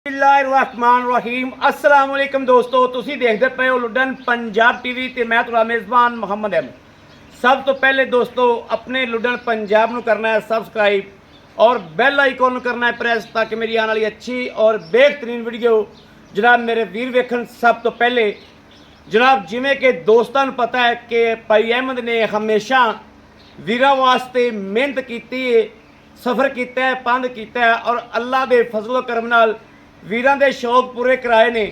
बिस्मिल्लाहिर्रहमानिर्रहीम अस्सलाम वालेकुम दोस्तों तुसी देखते पे हो लुडन पंजाब टीवी ते मैं तुहाडा मेज़बान मुहम्मद अहमद। सब तो पहले दोस्तों अपने लुडन पंजाब नू करना है सबसक्राइब और बेल आइकॉन करना है प्रेस ताकि मेरी आने वाली अच्छी और बेहतरीन वीडियो जनाब मेरे वीर वेखन। सब तो पहले जनाब जिमें कि दोस्तों नू पता है कि भाई अहमद ने हमेशा वीरां वास्ते मेहनत की है, सफ़र किया है, पंध किया है और अल्लाह के फजलो करम नाल वीरां दे शौक पूरे कराए ने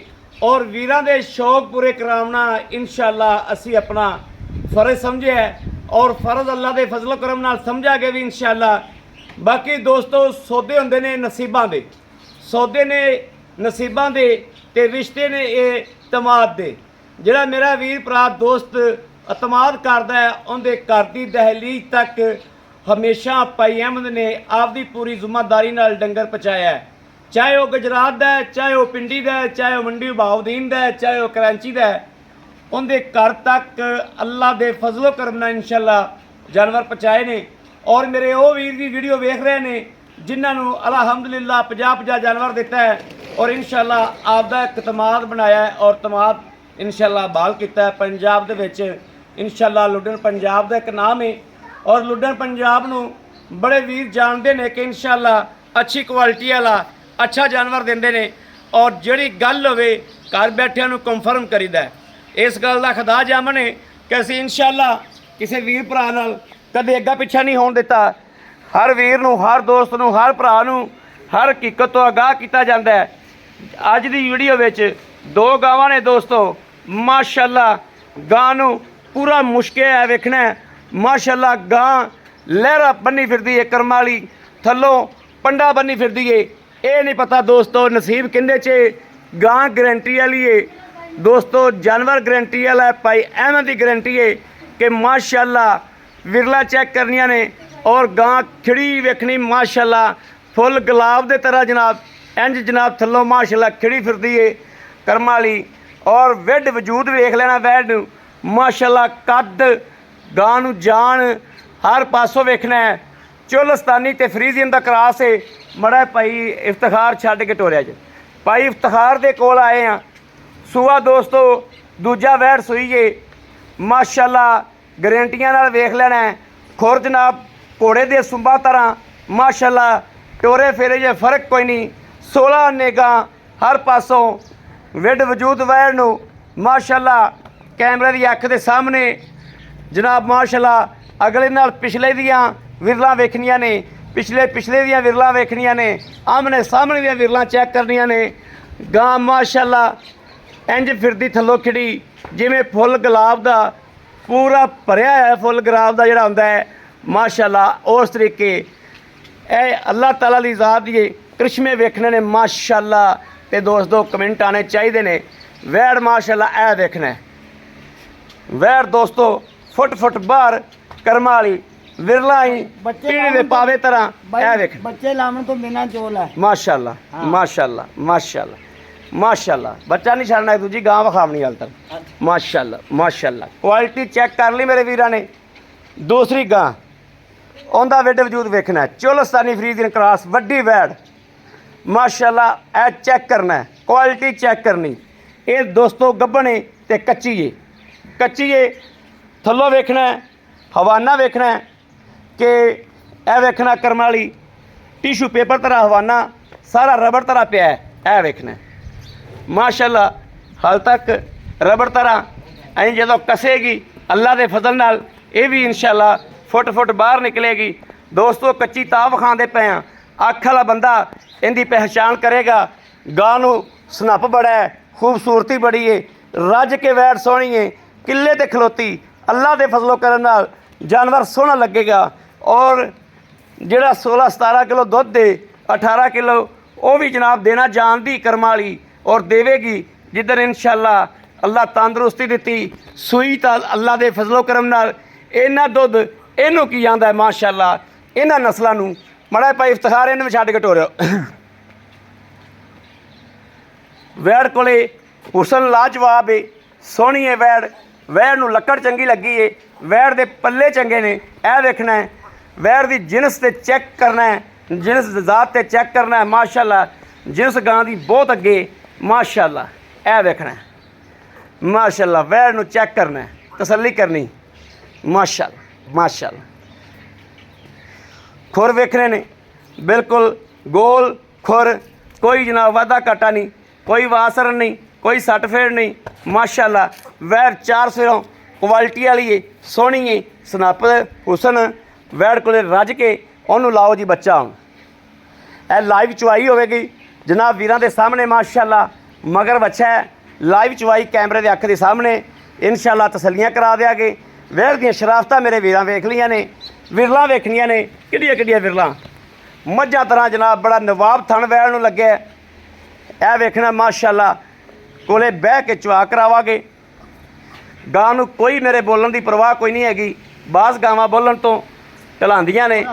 और वीरां दे शौक पूरे करावना इंशाअल्लाह असी अपना फ़र्ज समझे है और फ़र्ज अल्लाह के फजलो करम नाल समझा के भी इंशाअल्लाह। बाकी दोस्तों सौदे होंदे ने नसीबां दे, सौदे ने नसीबां दे ते रिश्ते ने एतमाद दे। जिहड़ा मेरा वीर भरा दोस्त एतमाद करदा है उहदे घर दी दहलीज तक हमेशा भाई अहमद ने आपकी पूरी जिम्मेदारी नाल डंगर पहुँचाया है, चाहे वह गुजरात का है, चाहे वह पिंडी का है, चाहे वह मंडी बहाउद्दीन का है, चाहे वह कराची का है। उनके घर तक अल्लाह के फजलो करम नाल इंशाअल्लाह जानवर पहुँचाए ने और मेरे वो वीर भी वीडियो वेख रहे हैं जिन्होंने अलहमदुलिल्लाह 50-50 जानवर दिता है और इंशाअल्लाह आपका एक तमाद बनाया है और तमाद इंशाअल्लाह बहाल किया है। पंजाब दे विच इंशाअल्लाह लुडन पंजाब का एक नाम है और लुडन पंजाब नू बड़े वीर जानते हैं कि इंशाअल्लाह अच्छी क्वालिटी वाला अच्छा जानवर देंदे ने और जिहड़ी गल होवे घर बैठिਆਂ ਨੂੰ कंफर्म करीदा है। इस गल का खुदा जामन है कि असीं इंशाअल्लाह किसी वीर भरा नाल कदे अग्गा पिछा नहीं होण दिता। हर वीर नूं, हर दोस्त नूं, हर भरा नूं हर हकीकत तो आगाह किया जाता है। अज दी वीडियो विच दो गावां ने दोस्तों, माशाअल्लाह गां नूं पूरा मुश्किल है वेखना है। माशाअल्लाह गां लहरा बन्नी फिरदी है, करम वाली थल्लों पंडा बन्नी फिरदी है। ये नहीं पता दोस्तों नसीब किंदे च गां गारंटी वाली है दोस्तों, जानवर गारंटी वाला है। भाई अहमद की गारंटी है कि माशाअल्लाह विरला चेक करनिया ने और गां खिड़ी वेखनी माशाअल्लाह फुल गुलाब दे तरह जनाब इंज जनाब थल्लों माशाअल्लाह खिड़ी फिरदी है करम वाली और वेड वजूद वेख लेना वैड माशाअल्लाह कद गां नूं जान हर पासों वेखना है। चोलस्तानी ते फ्रीजियन का क्रॉस है। मड़ा भाई इफ्तिखार छड्ड के टोरिया ज भाई इफ्तिखार दे कोल आए हैं। सूआ दोस्तों दूजा वैर सूई है माशाअल्लाह गारंटियां नाल वेख लेना है। खुर जनाब घोड़े दे सुंबा तरह माशाअल्लाह टोरे फेरे जे फर्क कोई नहीं। 16 नेगा हर पासों विड वजूद वैर नूं माशाअल्लाह कैमरे की अख के सामने जनाब माशाअल्लाह अगले नाल पिछले दियां विरलां वेखनियां ने, पिछले दियां विरलां वेखनियां ने, आमने सामने दियां विरलां चेक करनियां ने। गां माशाअल्लाह इंज फिरदी थल्लों खिड़ी जिवें फुल गुलाब दा पूरा भरिया है, फुल गुलाब दा जिहड़ा हुंदा है माशाअल्लाह उस तरीके ए अल्लाह ताला दी ज़ात दे करिश्मे वेखने ने माशाअल्लाह। ते दोस्तों कमेंट आने चाहिए ने। वैड़ माशाअल्लाह ए देखना है वैड़ दोस्तों फुट बाहर करम वाली विरला ही पीढ़ी दे पावे तरह ए देख बच्चे लावन तो बिना चोल है माशाअल्लाह। हाँ। माशाअल्लाह माशाअल्लाह माशाअल्लाह बच्चा नहीं छड़ना दूजी गां विखावनी हाल तक माशाअल्लाह माशाअल्लाह। क्वालिटी चेक कर ली मेरे वीरां ने। दूसरी गां उनका विड वजूद वेखना है। चोलस्तानी फ्रीजियन क्रॉस वड्डी वैड़ माशाअल्लाह ए चेक करना है, क्वालिटी चेक करनी। ये दोस्तों गब्बने ते कच्ची है, कच्ची है थल्लों वेखना है, हवाना वेखना है कि यह वेखना करम वाली टिशू पेपर तरह हवाना सारा रबड़ तरह पिया है। यह वेखना है माशाअल्लाह हाल तक रबड़ तरह अं जो कसेगी अल्लाह के फजल नाल ये भी इंशाअल्लाह फुट बाहर निकलेगी। दोस्तों कच्ची तां विखाते पे हैं, अख वाला बंदा इनकी पहचान करेगा। गां नूं सनप बड़ा है, खूबसूरती बड़ी है, रज के वैड़ सोहनी है, किले ते खलोती अल्लाह के फजलो करम नाल जानवर सोहना लगेगा। और जिहड़ा 16-17 किलो दुध दे 18 किलो वो भी जनाब देना जानती करम वाली और देवेगी जिधर इंशाअल्लाह अल्लाह तंदुरुस्ती दी सूई तो अल्लाह के फजलो करम नाल इन्ना दुध इनू की जाता है माशाअल्लाह। इन्हां नस्लों नूं मड़ा भाई इफ्तिखार इन्हूं छड्ड के टोरियो। वैड़ कोले हुसन लाजवाब है, सोहनी है वैड़, वैड़ नूं लक्कड़ चंगी लगी है, वैड़ दे पल्ले चंगे ने। यह वेखना है वैड़ की जिनस ते चेक करना है, जिनस ज़ात ते चेक करना है माशाअल्लाह। ਜਿਸ ਗਾਂ ਦੀ ਬਹੁਤ ਅੱਗੇ ਮਾਸ਼ਾਅੱਲਾ। ਇਹ ਵੇਖਣਾ ਮਾਸ਼ਾਅੱਲਾ, ਵੈੜ ਨੂੰ ਚੈੱਕ ਕਰਨਾ, ਤਸੱਲੀ ਕਰਨੀ ਮਾਸ਼ਾਅੱਲਾ ਮਾਸ਼ਾਅੱਲਾ। ਖੁਰ ਵੇਖਣੇ ਨੇ ਬਿਲਕੁਲ ਗੋਲ ਖੁਰ, ਕੋਈ ਜਨਾਬ ਵਾਧਾ ਘਾਟਾ ਨਹੀਂ, ਕੋਈ ਵਾਸਰਨ ਨਹੀਂ, ਕੋਈ ਸੱਟ ਫੇੜ ਨਹੀਂ ਮਾਸ਼ਾਅੱਲਾ। ਵੈੜ 4 ਸਿਰੋਂ ਕੁਆਲਿਟੀ ਵਾਲੀ ਏ, ਸੋਹਣੀ ਏ, ਸਨੱਪ ਹੁਸਨ ਵੈੜ ਕੋਲੇ ਰੱਜ ਕੇ ਉਹਨੂੰ ਲਾਓ ਜੀ ਬੱਚਾ। ਹੁਣ ਇਹ ਲਾਈਵ ਚਵਾਈ ਹੋਵੇਗੀ ਜਨਾਬ ਵੀਰਾਂ ਦੇ ਸਾਹਮਣੇ ਮਾਸ਼ਾਅੱਲਾ। ਮਗਰ ਬੱਚਾ ਹੈ, ਲਾਈਵ ਚਵਾਈ ਕੈਮਰੇ ਦੇ ਅੱਖ ਦੇ ਸਾਹਮਣੇ ਇਨਸ਼ਾਅੱਲਾ ਤਸੱਲੀਆਂ ਕਰਾ ਦਿਆਂਗੇ। ਵੈੜ ਦੀਆਂ ਸ਼ਰਾਫਤਾਂ ਮੇਰੇ ਵੀਰਾਂ ਵੇਖ ਲਈਆਂ ਨੇ, ਵਿਰਲਾਂ ਵੇਖਣੀਆਂ ਨੇ, ਕਿਹੜੀਆਂ ਕਿਹੜੀਆਂ ਵਿਰਲਾਂ। ਮੱਝਾਂ ਤਰ੍ਹਾਂ ਜਨਾਬ ਬੜਾ ਨਵਾਬ ਥਣ ਵੈੜ ਨੂੰ ਲੱਗਿਆ। ਇਹ ਵੇਖਣਾ ਮਾਸ਼ਾਅੱਲਾ, ਕੋਲੇ ਬਹਿ ਕੇ ਚਵਾ ਕਰਾਵਾਂਗੇ। ਗਾਂ ਨੂੰ ਕੋਈ ਮੇਰੇ ਬੋਲਣ ਦੀ ਪਰਵਾਹ ਕੋਈ ਨਹੀਂ ਹੈਗੀ। ਬਾਜ਼ ਗਾਵਾਂ ਬੋਲਣ ਤੋਂ ਢਲਾਉਂਦੀਆਂ ਨੇ,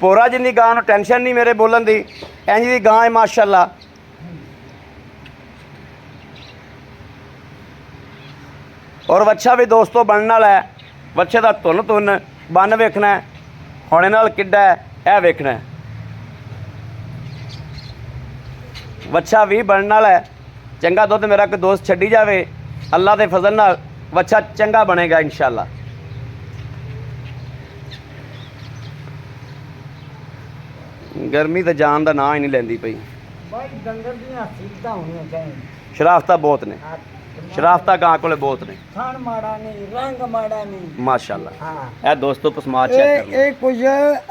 ਪੋਰਾ ਜਿੰਨੀ ਗਾਂ ਨੂੰ ਟੈਨਸ਼ਨ ਨਹੀਂ ਮੇਰੇ ਬੋਲਣ ਦੀ, ਇੰਜ ਦੀ ਗਾਂ ਹੈ ਮਾਸ਼ਾਅੱਲਾ। ਔਰ ਵੱਛਾ ਵੀ ਦੋਸਤੋ ਬਣਨ ਵਾਲਾ ਹੈ। ਵੱਛੇ ਦਾ ਧੁੰਨ ਬੰਨ ਵੇਖਣਾ ਹੈ, ਹੁਣੇ ਨਾਲ ਕਿੱਡਾ ਹੈ ਇਹ ਵੇਖਣਾ ਹੈ। ਵੱਛਾ ਵੀ ਬਣਨ ਵਾਲਾ ਹੈ। ਚੰਗਾ ਦੁੱਧ ਮੇਰਾ ਕੋਈ ਦੋਸਤ ਛੱਡੀ ਜਾਵੇ, ਅੱਲਾ ਦੇ ਫਜ਼ਲ ਨਾਲ ਵੱਛਾ ਚੰਗਾ ਬਣੇਗਾ ਇਨਸ਼ਾਅੱਲਾ। ਗਰਮੀ ਤਾਂ ਜਾਨ ਦਾ ਨਾਂ ਹੀ ਨਹੀਂ ਲੈਂਦੀ ਪਈ। भाई डंगर ਦੀਆਂ ਸਿੱਧਾ ਹੋਣੀਆਂ ਚਾਹੀਦੀਆਂ। ਸ਼ਰਾਫਤਾਂ ਬਹੁਤ ਨੇ, ਸ਼ਰਾਫਤਾਂ ਗਾਂ ਕੋਲੇ ਬਹੁਤ ਨੇ। ਥਣ ਮਾੜਾ ਨਹੀਂ, ਰੰਗ ਮਾੜਾ ਨਹੀਂ ਮਾਸ਼ਾਅੱਲਾ। ਹਾਂ ਇਹ ਦੋਸਤੋ ਪਸਮਾਦ ਚੈੱਕ ਕਰ ਲਓ ਇਹ ਕੁਝ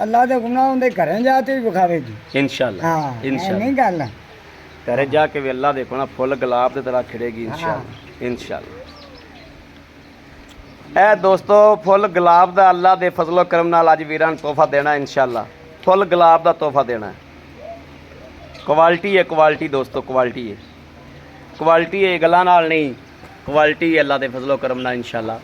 ਅੱਲਾ ਦੇ ਗੁਨਾਹ ਹੁੰਦੇ ਘਰਾਂ ਜਾ ਕੇ ਵੀ ਵਿਖਾਵੇਗੀ ਇਨਸ਼ਾਅੱਲਾ। ਹਾਂ ਇਹ ਇਨਸ਼ਾਅੱਲਾ ਨਹੀਂ ਗੱਲ ਘਰੇ ਜਾ ਕੇ ਵੀ ਅੱਲਾ ਦੇਖੋ ਨਾ ਫੁੱਲ ਗੁਲਾਬ ਦੀ ਤਰ੍ਹਾਂ ਖਿੜੇਗੀ ਇਨਸ਼ਾਅੱਲਾ ਇਨਸ਼ਾਅੱਲਾ। ਇਹ ਦੋਸਤੋ ਫੁੱਲ ਗੁਲਾਬ ਦਾ ਅੱਲਾ ਦੇ ਫਜ਼ਲੋ ਕਰਮ ਨਾਲ ਅੱਜ ਵੀਰਾਂ ਨੂੰ ਤੋਹਫਾ ਦੇਣਾ ਇਨਸ਼ਾਅੱਲਾ। ਫੁੱਲ ਗੁਲਾਬ ਦਾ ਤੋਹਫਾ ਦੇਣਾ। ਕੁਆਲਿਟੀ ਹੈ, ਕੁਆਲਿਟੀ ਦੋਸਤੋ, ਕੁਆਲਿਟੀ ਹੈ, ਕੁਆਲਿਟੀ ਹੈ, ਗੱਲਾਂ ਨਾਲ ਨਹੀਂ, ਕੁਆਲਿਟੀ ਹੈ ਅੱਲਾ ਦੇ ਫਜ਼ਲੋ ਕਰਮ ਨਾਲ ਇਨਸ਼ਾਅੱਲਾ।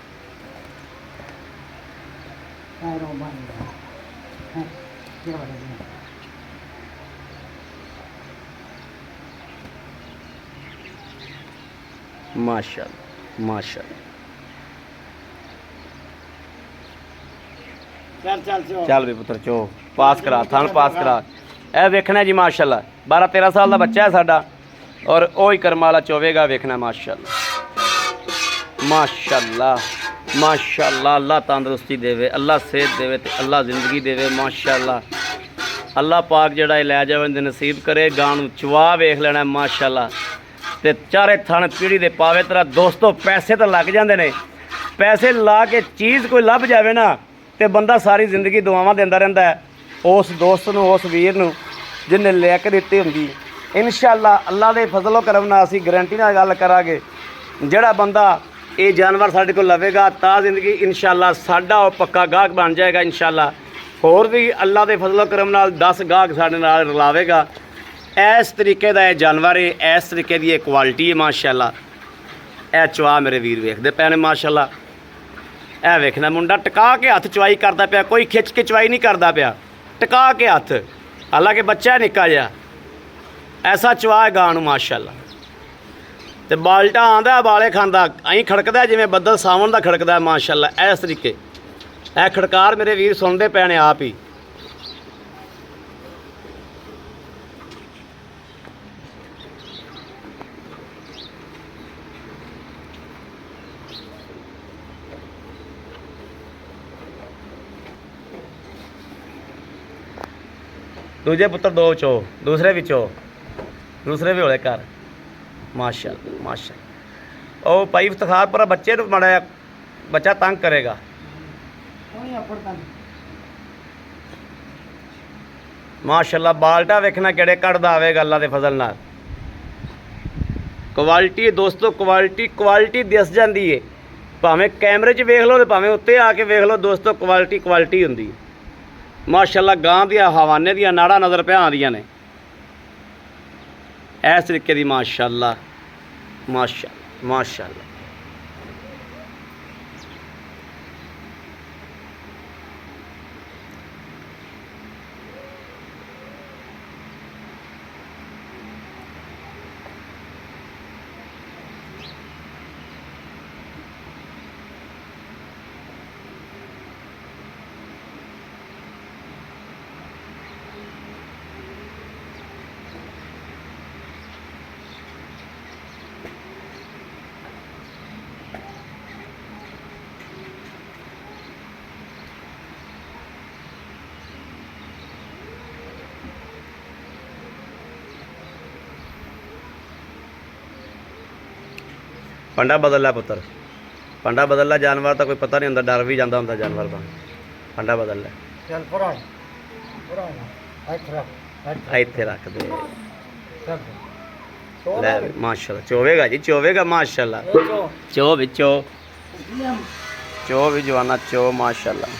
माशाअल्लाह माशाअल्लाह। चल भी पुत्र चो पास करा, थान पास करा। ए वेखना जी माशाअल्लाह 12-13 साल का बच्चा है साडा और वही करम वाला चोवेगा वेखना माशाअल्लाह माशाअल्लाह माशाअल्लाह। अल्लाह तंदुरुस्ती देवे, अल्लाह सेहत देवे ते अल्लाह जिंदगी देवे माशाअल्लाह। अल्लाह पाक जड़ा लै जावे नसीब करे। गां नूं चवा वेख लेना माशाअल्लाह ते चारे थण पीढ़ी दे पावे तेरा दोस्तों। पैसे तो लग जाते हैं, पैसे ला के चीज़ कोई लभ जाए ना तो बंदा सारी जिंदगी दुआवां देंदा रहिंदा है उस दोस्त नूं, उस वीर नूं जिन्हें लैके दित्ती हुंदी। इंशाअल्लाह अल्लाह दे फजलो करम नाल असीं गारंटी नाल गल करांगे। जिहड़ा बंदा ये जानवर साडे कोल लवेगा तां जिंदगी इंशाअल्लाह साडा वो पक्का गाहक बन जाएगा इंशाअल्लाह। होर भी अल्लाह दे फजलो करम नाल 10 गाहक साडे नाल रलावेगा। इस तरीके का यह जानवर है, इस तरीके की क्वालिटी है माशाअल्लाह। यह चवा मेरे वीर वेखते पे ने माशाअल्लाह। यह वेखना मुंडा टिका के हथ चवाई करता पाया, कोई खिच के चवाई नहीं करता पाया, टिका के हथ। हालांकि बच्चा निक्का जिहा ऐसा चवा है गां नूं माशाअल्लाह। तो बाल्टा आंदा बाले खांदा अं खड़कदा जिवें बदल सावन का खड़कदा माशाअल्लाह। इस तरीके यह खड़कार मेरे वीर सुनते पे ने आप ही। दूजे पुत्र 2 चो, दूसरे भी चो, दूसरे भी होले घर माशाअल्लाह माशाअल्लाह। ओ भाई इफ्तिखार पर बच्चे तो माड़ा बच्चा तंग करेगा। माशाअल्लाह बाल्टा वेखना किहड़े कढ़दा आवेगा अल्लाह दे फजल नाल। क्वालिटी दोस्तों, क्वालिटी क्वालिटी दिस जाती है, भावें कैमरे च वेख लो तो भावें उत्ते आके वेख लो दोस्तों। क्वालिटी क्वालिटी हुंदी है माशाअल्लाह। गां दियां हवाने दियां नाड़ा नज़र पे आंदियां ने इस तरीके दी माशाअल्लाह माशाअल्लाह माशाअल्लाह। पंडा बदल लै पुत्र, पंडा बदल लै। जानवर तो कोई पता नहीं होंदा, डर भी जाता होंदा जानवर का। पंडा बदल लै, चल पुरा पुरा अच्छा इत्थे रख दे। चल लै माशाल्लाह चोवेगा जी, चोवेगा माशाल्लाह। चो भी चो, चो भी जवाना चो माशाल्लाह।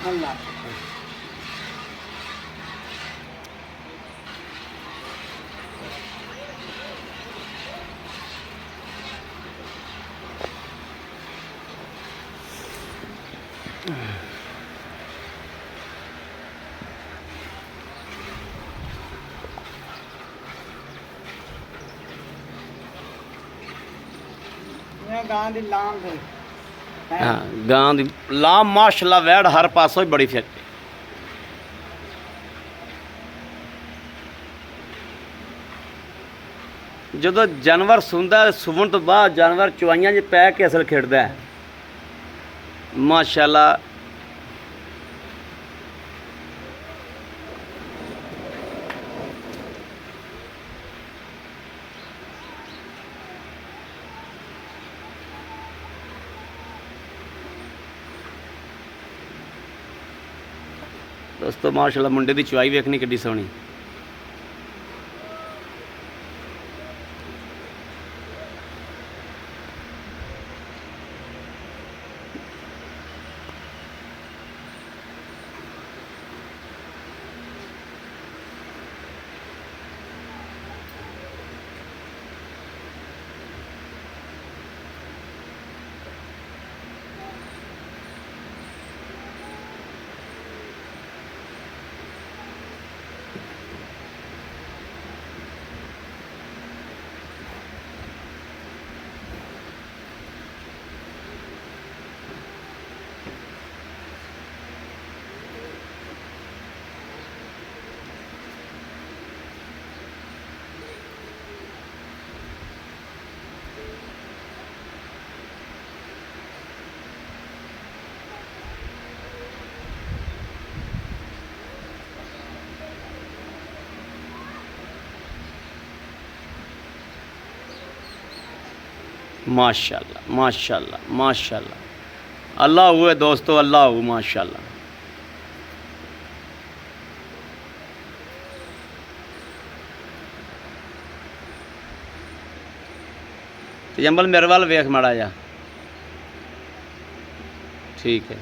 अल्लाह ये गां दी लाम दे हाँ गां दी लाम माशाल्लाह, वैड़ हर पासों ही बड़ी फिर। ਜਦੋਂ ਜਾਨਵਰ ਸੁੰਦਾ ਸੁਵਣ ਤੋਂ ਬਾਅਦ ਜਾਨਵਰ ਚੁਆਈਆਂ 'ਚ ਪੈ ਕੇ ਅਸਲ ਖੇਡਦਾ ਹੈ ਮਾਸ਼ਾਅੱਲਾ। ਦੋਸਤੋ ਮਾਸ਼ਾਅੱਲਾ ਮੁੰਡੇ ਦੀ ਚੁਆਈ ਵੇਖਣੀ ਕਿੱਡੀ ਸੋਹਣੀ। माशाल्लाह माशाल्लाह माशाल्लाह, अल्लाह हुए दोस्तों, अल्लाह हु माशाल्लाह। जंबल मेरे वाल वेख माड़ा जा, ठीक है।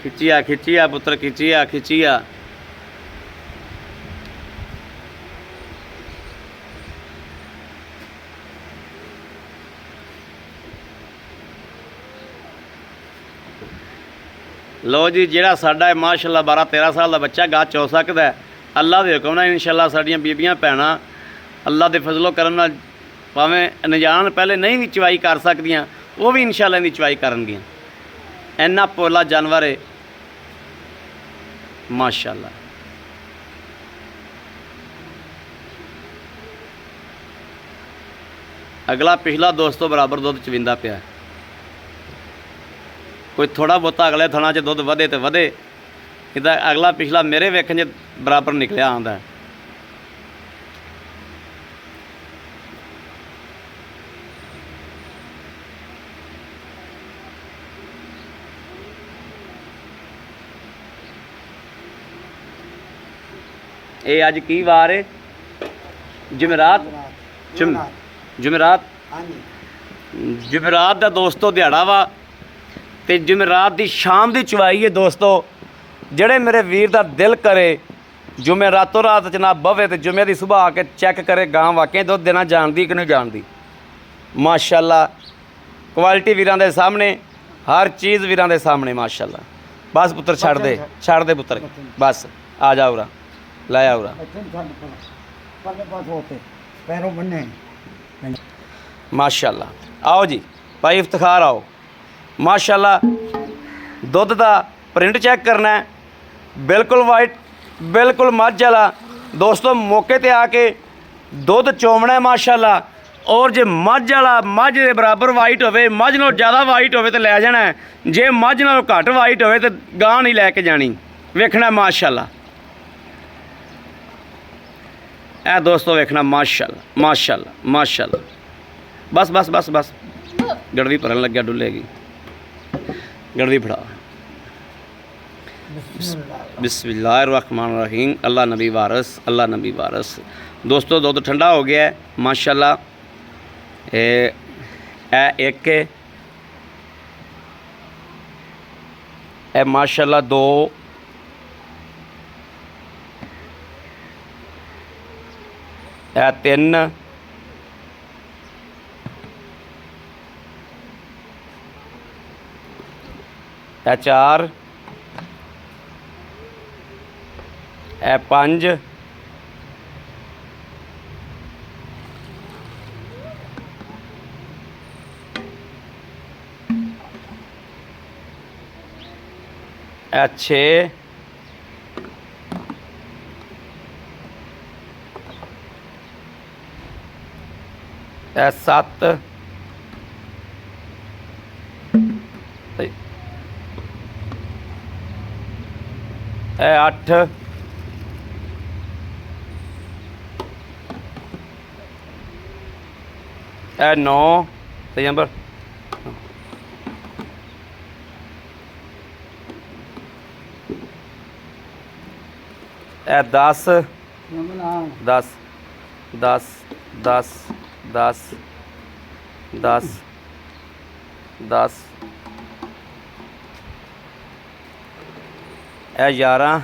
खिचिया खिचिया पुत्र खिचिया खिचिया। लो जी, जेड़ा साडा माशाल्लाह 12-13 साल का बच्चा गा चो सकता है, अल्लाह के हुक्म नाल इंशाल्लाह साडियां बीबियां भैणां अल्लाह के फजलो करम नाल भावें अनजान पहले नहीं भी चवाई कर सकदियां, वो भी इंशाल्लाह इहदी चवाई करनगियां। इन्ना पोला जानवर है माशाल्लाह। अगला पिछला दोस्तों बराबर दुध चविंदा पिया, कोई थोड़ा बहुता अगले थणा च दुध वधे तो वधे, इहदा अगला पिछला मेरे वेखण च बराबर निकलिया आंदा है। ये अज की वार है? जमेरात जमेरात हाँ जी जमेरात का दोस्तों दिहाड़ा वा ਤੇ ਜੁਮੇਰਾਤ ਦੀ ਸ਼ਾਮ ਦੀ ਚਵਾਈ ਹੈ ਦੋਸਤੋ। ਜਿਹੜੇ ਮੇਰੇ ਵੀਰ ਦਾ ਦਿਲ ਕਰੇ ਜੁਮੇ ਰਾਤੋਂ ਰਾਤ ਜਨਾਬ ਬਵੇ ਤੇ ਜੁਮੇ ਦੀ ਸੁਬਾਹ ਆ ਕੇ ਚੈੱਕ ਕਰੇ ਗਾਂ ਵਾਕਈ ਦੁੱਧ ਦੇਣਾ ਜਾਣਦੀ ਕਿ ਨਹੀਂ ਜਾਣਦੀ। ਮਾਸ਼ਾਅੱਲਾ ਕੁਆਲਿਟੀ ਵੀਰਾਂ ਦੇ ਸਾਹਮਣੇ, ਹਰ ਚੀਜ਼ ਵੀਰਾਂ ਦੇ ਸਾਹਮਣੇ ਮਾਸ਼ਾਅੱਲਾ। ਬਸ ਪੁੱਤਰ ਛੱਡ ਦੇ ਪੁੱਤਰ, ਬਸ ਆ ਜਾ ਉਰਾ, ਲੈ ਆ ਉਰਾ। पल्ले पास होते पैरों बनने ਮਾਸ਼ਾਅੱਲਾ। ਆਓ ਜੀ ਭਾਈ ਇਫਤਖਾਰ ਆਓ। ਮਾਸ਼ਾਅੱਲਾ ਦੁੱਧ ਦਾ ਪ੍ਰਿੰਟ ਚੈੱਕ ਕਰਨਾ ਹੈ, ਬਿਲਕੁਲ ਵਾਈਟ, ਬਿਲਕੁਲ ਮੱਝ ਵਾਲਾ ਦੋਸਤੋ। ਮੌਕੇ ਤੇ ਆ ਕੇ ਦੁੱਧ ਚੋਮਣਾ ਹੈ ਮਾਸ਼ਾਅੱਲਾ। ਔਰ ਜੇ ਮੱਝ ਵਾਲਾ ਮੱਝ ਦੇ ਬਰਾਬਰ ਵਾਈਟ ਹੋਵੇ, ਮੱਝ ਨਾਲੋਂ ਜ਼ਿਆਦਾ ਵਾਈਟ ਹੋਵੇ ਤੇ ਲੈ ਜਾਣਾ ਹੈ। ਜੇ ਮੱਝ ਨਾਲੋਂ ਘੱਟ ਵਾਈਟ ਹੋਵੇ ਤੇ ਗਾਂ ਨਹੀਂ ਲੈ ਕੇ ਜਾਣੀ। ਵੇਖਣਾ ਮਾਸ਼ਾਅੱਲਾ, ਇਹ ਦੋਸਤੋ ਵੇਖਣਾ ਮਾਸ਼ਾਅੱਲਾ ਮਾਸ਼ਾਅੱਲਾ ਮਾਸ਼ਾਅੱਲਾ। ਬਸ ਬਸ ਬਸ ਬਸ ਗੜਵੀ ਭਰਨ ਲੱਗਿਆ, ਡੁੱਲੇਗੀ ਗੜਵੀ ਫੜਾ। बिस्मिल्लाहिर्रहमानिर्रहीम। अल्लाह नबी वारस, अल्लाह नबी वारस। दोस्तों दुध ठंडा हो गया है माशाल्लाह। एक है माशाल्लाह, दो है, तीन है, चार है, पांच है, छे है, सत्त है, अठ है, नौ सही नंबर, है, दस दस दस दस दस दस दस है, 11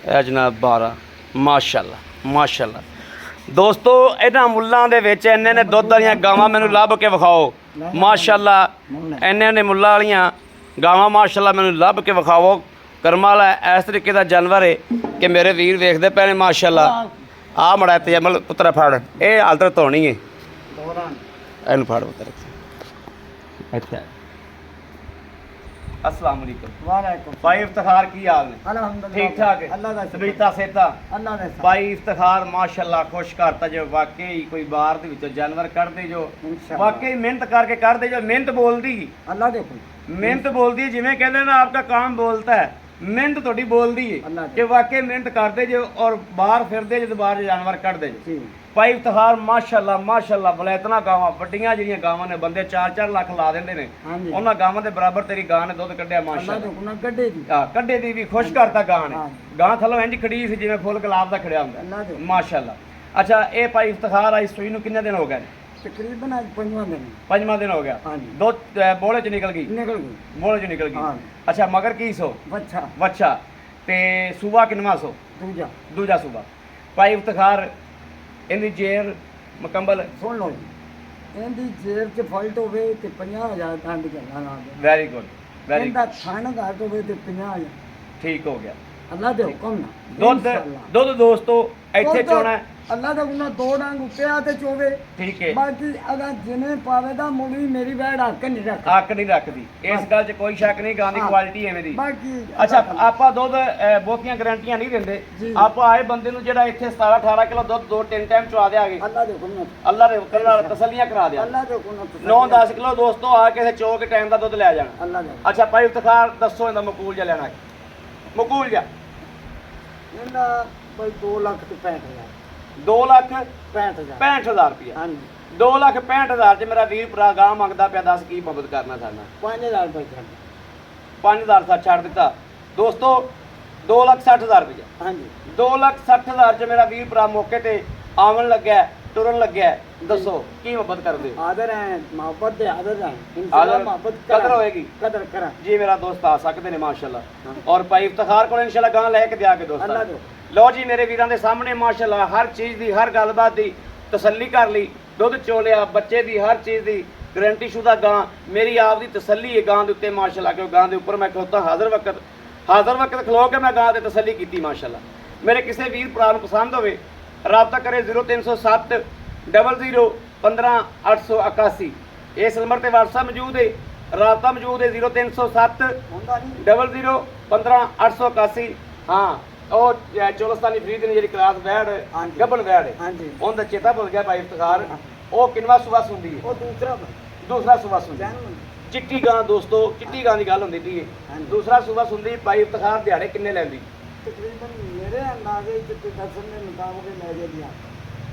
ਇਹ ਜਨਾਬ 12 ਮਾਸ਼ਾਅੱਲਾ ਮਾਸ਼ਾਅੱਲਾ। ਦੋਸਤੋ ਇਹਨਾਂ ਮੁੱਲਾਂ ਦੇ ਵਿੱਚ ਇੰਨੇ ਨੇ ਦੁੱਧ ਵਾਲੀਆਂ ਗਾਵਾਂ ਮੈਨੂੰ ਲੱਭ ਕੇ ਵਿਖਾਓ ਮਾਸ਼ਾਅੱਲਾ। ਇੰਨੇ ਨੇ ਮੁੱਲਾਂ ਵਾਲੀਆਂ ਗਾਵਾਂ ਮਾਸ਼ਾਅੱਲਾ ਮੈਨੂੰ ਲੱਭ ਕੇ ਵਿਖਾਓ। ਕਰਮਾਂ ਵਾਲਾ ਇਸ ਤਰੀਕੇ ਦਾ ਜਾਨਵਰ ਹੈ ਕਿ ਮੇਰੇ ਵੀਰ ਵੇਖਦੇ ਪਏ ਨੇ ਮਾਸ਼ਾਅੱਲਾ। ਆਹ ਮੜਾ ਤਜਮਲ ਪੁੱਤਰਾ ਫੜ, ਇਹ ਹਾਲਤ ਧੋਣੀ ਹੈ, ਇਹਨੂੰ ਫੜ ਪੁੱਤਰ ਇੱਥੇ। अस्सलाम वालेकुम। वालेकुम भाई इफ्तिखार की हाल ने? अल्हम्दुलिल्लाह ठीक ठाक है, अल्लाह दा शुक्र। तबीयतां सेहतां? अल्लाह दा भाई इफ्तिखार माशाअल्लाह खुश करता जो वाकई कोई बाहर ਦੇ ਵਿੱਚੋਂ ਜਾਨਵਰ ਕੱਢਦੇ ਜੋ इंशाअल्लाह वाकई ਮਿਹਨਤ ਕਰਕੇ ਕੱਢਦੇ ਜੋ। ਮਿਹਨਤ ਬੋਲਦੀ, अल्लाह देखो ਮਿਹਨਤ ਬੋਲਦੀ ਹੈ। ਜਿਵੇਂ ਕਹਿੰਦੇ ਨਾ ਆਪका काम बोलता है, ਮਿਹਨਤ ਤੁਹਾਡੀ ਬੋਲਦੀ ਅੱਲਾ ਹੈ ਦੀ। ਕਿ ਵਾਕਈ ਮਿਹਨਤ ਕਰਦੇ ਜੋ ਔਰ ਬਾਹਰ ਫਿਰਦੇ ਜੋ ਬਾਹਰ ਜਾਨਵਰ ਕੱਢਦੇ ਜੋ। जी ਭਾਈ ਇਫਤਖਾਰ ਮਾਸ਼ਾਅੱਲਾ ਮਾਸ਼ਾਅੱਲਾ। ਬਲੈਤਨਾ ਗਾਵਾਂ ਵੱਡੀਆਂ ਜਿਹੜੀਆਂ ਗਾਵਾਂ ਨੇ ਬੰਦੇ 4-4 ਲੱਖ ਲਾ ਦਿੰਦੇ ਨੇ, हाँ जी ਉਹਨਾਂ ਗਾਵਾਂ ਦੇ ਬਰਾਬਰ ਤੇਰੀ ਗਾਂ ਨੇ ਦੁੱਧ ਕੱਢਿਆ अल्लाह ਮਾਸ਼ਾਅੱਲਾ। देखो ना गड्ढे दी ਆ ਕੱਢੇ ਦੀ ਵੀ ਖੁਸ਼ ਕਰਤਾ ਗਾਂ ਨੇ। ਹਾਂ। ਗਾਂ ਥੱਲੋਂ ਇੰਜ ਖੜੀ ਸੀ ਜਿਵੇਂ ਫੁੱਲ ਗੁਲਾਬ ਦਾ ਖੜਿਆ ਹੁੰਦਾ अल्लाह दे ਮਾਸ਼ਾਅੱਲਾ। ਅੱਛਾ ਇਹ ਭਾਈ ਇਫਤਖਾਰ ਆਈ ਸੂਈ ਨੂੰ ਕਿੰਨੇ ਦਿਨ ਹੋ ਗਏ ਨੇ? तकरीबन आज 5वां दिन ਪੰਜਵਾਂ ਦਿਨ ਹੋ ਗਿਆ। हाँ जी ਦੋ ਬੋਲੇ ਚ ਨਿਕਲ ਗਈ, निकल गई ਬੋਲੇ ਚ ਨਿਕਲ ਹਾਂ। ਗਈ। ਅੱਛਾ ਮਗਰ ਕੀ ਸੋ बच्चा ਵੱਛਾ ਤੇ ਸੂਬਾ ਕਿੰਨਵਾਂ ਸੋ? दूजा ਦੂਜਾ ਸੂਬਾ। ਭਾਈ ਇਫਤਖਾਰ ਇਹਦੀ ਜੇਰ ਮੁਕੰਮਲ? सुन लो जी ਇਹਦੀ ਜੇਰ ਚ ਫਾਲਟ ਹੋਵੇ ਤੇ 50000 ਡੰਡ ਚੱਲਣਾ ਨਾ ਦੇ। ਵੈਰੀ ਗੁੱਡ ਵੈਰੀ ਇਹਦਾ ਥਣ ਘੱਟ ਹੋਵੇ ਤੇ 50000 ਠੀਕ ਹੋ ਗਿਆ। ਅੱਲਾ ਦੇ ਹੁਕਮ ਨਾਲ ਦੁੱਧ ਇਨਸ਼ਾਅੱਲਾ। ਦੁੱਧ ਦੋਸਤੋ ਇੱਥੇ ਦੁੱਧ ਚੋਣਾ ਹੈ। ਅੱਲਾ ਦਾ ਗੁਨਾ ਦੋ ਡੰਗ ਉੱਪਿਆ ਤੇ ਚੋਵੇ। ਠੀਕ ਹੈ, ਬਾਕੀ ਅਗਰ ਜਿਨੇ ਪਾਵੇ ਦਾ ਮੁੜੀ ਮੇਰੀ ਵੈੜ ਹੱਕ ਨਹੀਂ ਰੱਖ ਹੱਕ ਨਹੀਂ ਰੱਖਦੀ, ਇਸ ਗੱਲ 'ਚ ਕੋਈ ਸ਼ੱਕ ਨਹੀਂ। ਗਾਂ ਦੀ ਹਾਂ। ਕੁਆਲਿਟੀ ਐਵੇਂ ਦੀ। ਬਾਕੀ ਅੱਛਾ ਆਪਾਂ ਦੁੱਧ ਬਹੁਤੀਆਂ ਗਾਰੰਟੀਆਂ ਨਹੀਂ ਦਿੰਦੇ। ਜੀ। ਆਪਾਂ ਆਏ ਬੰਦੇ ਨੂੰ ਜਿਹੜਾ ਇੱਥੇ 17-18 ਕਿਲੋ ਦੁੱਧ 2-3 ਟਾਈਮ ਚਵਾ ਦਿਆਂਗੇ। ਅੱਲਾ ਦੇ ਹੁਕਮ ਨਾਲ ਅੱਲਾਹ ਦੇ ਹੁਕਮ ਨਾਲ ਤਸੱਲੀਆਂ ਕਰਾ ਦਿਆਂਗੇ। ਅੱਲਾ ਦੇ ਹੁਕਮ ਨਾਲ 9-10 ਕਿਲੋ ਦੋਸਤੋ ਆ ਕੇ ਚੋ ਕੇ ਟਾਈਮ ਦਾ ਦੁੱਧ ਲੈ ਜਾਣਾ। ਅੱਲਾ ਦੇ ਅੱਛਾ ਭਾਈ ਇਫਤਖਾਰ ਦੱਸੋ ਇਹਦਾ ਮਕੂਲ ਜਿਹਾ ਲੈਣਾ ਹੈ। ਮਕੂਲ ਜਿਹਾ ਇਹਦਾ ਕੋਈ 2,65,000 2,65,000 ਰੁਪਇਆ। ਹਾਂਜੀ 2,65,000 ਚ ਮੇਰਾ ਵੀਰ ਭਰਾ ਗਾਂ ਮੰਗਦਾ ਪਿਆ, ਦੱਸ ਕੀ ਮਦਦ ਕਰਨਾ ਸਾਡਾ? 5,000 ਰੁਪਏ ਛੱਡ 5000 ਦਾ ਛੱਡ ਦਿੱਤਾ ਦੋਸਤੋ 2,60,000 ਰੁਪਏ। ਹਾਂਜੀ 2,60,000 ਚ ਮੇਰਾ ਵੀਰ ਭਰਾ ਮੌਕੇ ਤੇ ਆਵਣ ਲੱਗਿਆ ਤੁਰਨ ਲੱਗਿਆ ਦੱਸੋ ਕੀ ਮੁਹੱਬਤ ਕਰਦੇ ਹੋ? ਆਦਰ ਹੈ ਮੁਹੱਬਤ ਦੇ ਆਦਰ ਹੈ ਆਦਰ ਇਨਸ਼ਾਅੱਲਾ ਮੁਹੱਬਤ ਕਦਰ ਹੋਏਗੀ ਕਦਰ ਕਰਾਂ ਜੀ ਮੇਰਾ ਦੋਸਤ ਆ ਸਕਦੇ ਨੇ ਮਾਸ਼ਾਅੱਲਾ ਔਰ ਭਾਈ ਇਫਤਖਾਰ ਕੋਲ ਇਨਸ਼ਾਅੱਲਾ ਗਾਂ ਲੈ ਕੇ ਦਿਆ ਕੇ ਦੋਸਤਾਂ ਅੱਲਾ ਦਿਓ। ਲਓ ਜੀ ਮੇਰੇ ਵੀਰਾਂ ਦੇ ਸਾਹਮਣੇ ਮਾਸ਼ਾਅੱਲਾ ਹਰ ਚੀਜ਼ ਦੀ ਹਰ ਗੱਲਬਾਤ ਦੀ ਤਸੱਲੀ ਕਰ ਲਈ ਦੁੱਧ ਚੋਲਿਆ ਬੱਚੇ ਦੀ ਹਰ ਚੀਜ਼ ਦੀ ਗਰੰਟੀ ਸ਼ੁਦਾ ਗਾਂ ਮੇਰੀ ਆਪ ਦੀ ਤਸੱਲੀ ਹੈ ਗਾਂ ਦੇ ਉੱਤੇ ਮਾਸ਼ਾਅੱਲਾ ਕਿ ਗਾਂ ਦੇ ਉੱਪਰ ਮੈਂ ਖਲੋਤਾ ਹਾਜ਼ਰ ਵਕਤ ਖਲੋ ਕੇ ਮੈਂ ਗਾਂ ਤੇ ਤਸੱਲੀ ਕੀਤੀ ਮਾਸ਼ਾਅੱਲਾ। ਮੇਰੇ ਕਿਸੇ ਵੀਰ ਭਰਾ ਨੂੰ ਪਸੰਦ ਹੋਵੇ ਰਾਬਤਾ ਕਰੇ 0307 00 15 881 ਇਸ ਨੰਬਰ ਤੇ WhatsApp ਮੌਜੂਦ ਹੈ ਰਾਬਤਾ ਮੌਜੂਦ ਹੈ 0307 ਹੁੰਦਾ ਨਹੀਂ 00 15 881 ਹਾਂ ਉਹ ਚੋਲਸਤਾਨੀ ਫਰੀਦ ਨੇ ਜਿਹੜੀ ਕਲਾਸ ਵੈੜ ਹਾਂਜੀ। ਗੱਬਨ ਵੈੜ ਹੈ ਹਾਂਜੀ ਉਹਦਾ ਚੇਤਾ ਭੁੱਲ ਗਿਆ ਭਾਈ ਇਫਤਖਾਰ ਉਹ ਕਿੰਨਵਾ ਸੁਬਾ ਸੁਣਦੀ ਹੈ ਉਹ ਦੂਸਰਾ ਸੁਬਾ ਸੁਣਦੀ ਹੈ। ਜਨਮ ਚਿੱਟੀ ਗਾਂ ਦੋਸਤੋ ਚਿੱਟੀ ਗਾਂ ਦੀ ਗੱਲ ਹੁੰਦੀ ਸੀ ਹਾਂਜੀ। ਦੂਸਰਾ ਸੁਬਾ ਸੁਣਦੀ ਭਾਈ ਇਫਤਖਾਰ ਦਿਹਾੜੇ ਕਿੰਨੇ ਲੈਂਦੀ ਤਕਰੀਬਨ ਮੇਰੇ ਅੰਦਾਜ਼ੇ ਵਿੱਚ ਤੇ ਦੱਸਣ ਦੇ ਮੁਤਾਬਕ ਲੈ ਜਾਂਦੀਆਂ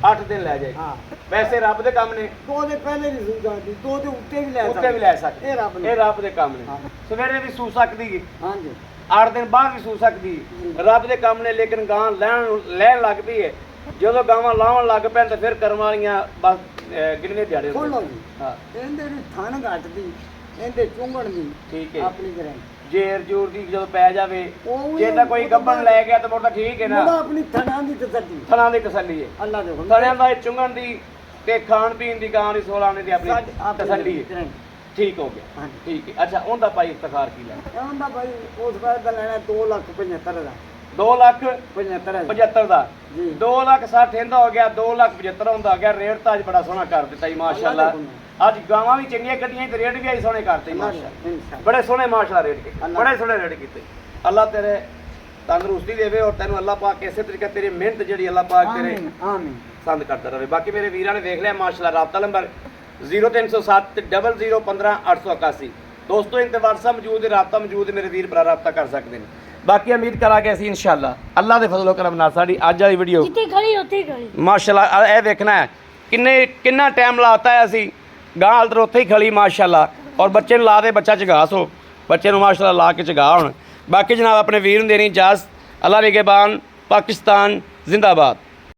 8 ਦਿਨ ਲੈ ਜਾਏ ਹਾਂ ਵੈਸੇ ਰੱਬ ਦੇ ਕੰਮ ਨੇ ਦੋ ਦੇ ਪਹਿਲੇ ਵੀ ਸੂ ਜਾਂਦੀ ਦੋ ਦੇ ਉੱਤੇ ਵੀ ਲੈ ਉੱਤੇ ਵੀ ਲੈ ਸਕਦੇ ਇਹ ਰੱਬ ਨੇ ਇਹ ਰੱਬ ਦੇ ਕੰਮ ਨੇ ਹਾਂ। ਸਵੇਰੇ ਵੀ ਸੂ ਸਕਦੀ ਹੈ ਹਾਂਜੀ 8 ਦਿਨ ਬਾਅਦ ਵੀ ਸੂ ਸਕਦੀ ਹੈ ਰੱਬ ਦੇ ਕੰਮ ਨੇ ਲੇਕਿਨ ਗਾਂ ਲੈਣ ਲੱਗਦੀ ਹੈ ਜਦੋਂ ਗਾਵਾਂ ਲਾਉਣ ਲੱਗ ਪੈਣ ਤਾਂ ਫਿਰ ਕਰਮ ਵਾਲੀਆਂ ਬਸ ਗਿਣਵੇਂ ਦਿਹਾੜੇ ਸੁਣ ਲਓ ਹੁੰਦੇ। ਜੀ ਹਾਂ ਇਹਦੇ ਦੀ ਥਣ ਘਟਦੀ ਇਹਦੇ ਚੁੰਗਣ ਦੀ ਠੀਕ ਹੈ ਆਪਣੀ ਗਰੰਟੀ ਜੇਰ ਜੂਰ ਦੀ ਜਦੋਂ ਪੈ ਜਾਵੇ ਉਹ ਵੀ ਜੇ ਤਾਂ ਕੋਈ ਉਹ ਤੋਂ ਗੱਬਣ ਬਾਅਦ- ਲੈ ਗਿਆ ਤਾਂ ਮੁੜ ਤਾਂ ਠੀਕ ਹੈ ਉਹਦਾ ਨਾ ਆਪਣੀ ਥਣਾਂ ਦੀ ਤਸੱਲੀ ਥਣਾਂ ਦੀ ਤਸੱਲੀ ਹੈ ਅੱਲਾ ਦੇ ਹੁਕਮ ਥਣਿਆਂ ਦਾ ਇਹ ਚੁੰਗਣ ਦੀ ਤੇ ਖਾਣ ਪੀਣ ਦੀ ਗਾਂ ਦੀ 16 ਆਨੇ ਦੀ ਆਪਣੀ ਤਸੱਲੀ ਹੈ ਠੀਕ ਹੋ ਗਿਆ ਹਾਂਜੀ ਠੀਕ ਹੈ ਅੱਛਾ ਉਹਦਾ ਭਾਈ ਇਫਤਖਾਰ ਕੀ ਲੈਣਾ ਇਹਦਾ ਭਾਈ ਉਸ ਵਾਰ ਦਾ ਲੈਣਾ 2,75,000 ਦਾ 2,75,000 75 ਦਾ ਜੀ 2,60,000 ਇਹਦਾ ਹੋ ਗਿਆ 2,75,000 ਹੁੰਦਾ ਹੋ ਗਿਆ ਰੇਟ ਤਾਂ ਅੱਜ ਬੜਾ ਸੋਹਣਾ ਕਰ ਦਿੱਤਾ ਜੀ ਮਾਸ਼ਾਅੱਲਾ ਅੱਜ ਗਾਵਾਂ ਵੀ ਚੰਗੀਆਂ ਕੱਢੀਆਂ ਤੇ ਰੇਟ ਵੀ ਆਈ ਸੋਹਣੇ ਕਰਤੇ ਮਾਸ਼ਾਅੱਲਾ ਇਨਸ਼ਾਅੱਲਾ ਬੜੇ ਸੋਹਣੇ ਮਾਸ਼ਾਅੱਲਾ ਰੇਟ ਕੀਤੇ ਅੱਲਾ। ਬੜੇ ਸੋਹਣੇ ਰੇਟ ਕੀਤੇ ਅੱਲਾ ਤੇਰੇ ਤੰਦਰੁਸਤੀ ਦੇਵੇ ਔਰ ਤੈਨੂੰ ਅੱਲਾ ਪਾਕ ਇਸੇ ਤਰੀਕੇ ਤੇਰੀ ਮਿਹਨਤ ਜਿਹੜੀ ਅੱਲਾ ਪਾਕ ਤੇਰੇ ਆਮੀਨ ਆਮੀਨ ਪਸੰਦ ਕਰਦਾ ਰਹੇ ਬਾਕੀ ਮੇਰੇ ਵੀਰਾਂ ਨੇ ਦੇਖ ਲਿਆ ਮਾਸ਼ਾਅੱਲਾ ਰਾਬਤਾ ਨੰਬਰ 0307 00 15 881 ਦੋਸਤੋ ਇਨ ਤੇ WhatsApp ਮੌਜੂਦ ਹੈ ਰਾਬਤਾ ਮੌਜੂਦ ਹੈ ਮੇਰੇ ਵੀਰ ਭਰਾ ਰਾਬਤਾ ਕਰ ਸਕਦੇ ਨੇ ਬਾਕੀ ਉਮੀਦ ਕਰਾਂਗੇ ਅਸੀਂ ਇਨਸ਼ਾਅੱਲਾ ਅੱਲਾ ਦੇ ਫਜ਼ਲ ਕਰਮ ਨਾਲ ਸਾਡੀ ਅੱਜ ਵਾਲੀ ਵੀਡੀਓ ਜਿੱਥੇ ਖੜੀ ਉੱਥੇ ਹੀ ਖੜੀ ਮਾਸ਼ਾਅੱਲਾ ਇਹ ਵੇਖਣਾ ਹੈ ਕਿੰਨਾ ਟਾਈਮ ਲਾਤਾ ਹੈ ਅਸੀਂ ਗਾਂ ਹਲਦਰ ਉੱਥੇ ਹੀ ਖੜੀ ਮਾਸ਼ਾਅੱਲਾ ਔਰ ਬੱਚੇ ਨੂੰ ਲਾ ਦੇ ਬੱਚਾ ਚਗਾ ਸੋ ਬੱਚੇ ਨੂੰ ਮਾਸ਼ਾਅੱਲਾ ਲਾ ਕੇ ਚਗਾ ਹੁਣ ਬਾਕੀ ਜਨਾਬ ਆਪਣੇ ਵੀਰ ਨੂੰ ਦੇਣੀ ਇਜਾਜ਼ਤ ਅੱਲਾ ਨਿਗਹਿਬਾਨ ਪਾਕਿਸਤਾਨ ਜ਼ਿੰਦਾਬਾਦ।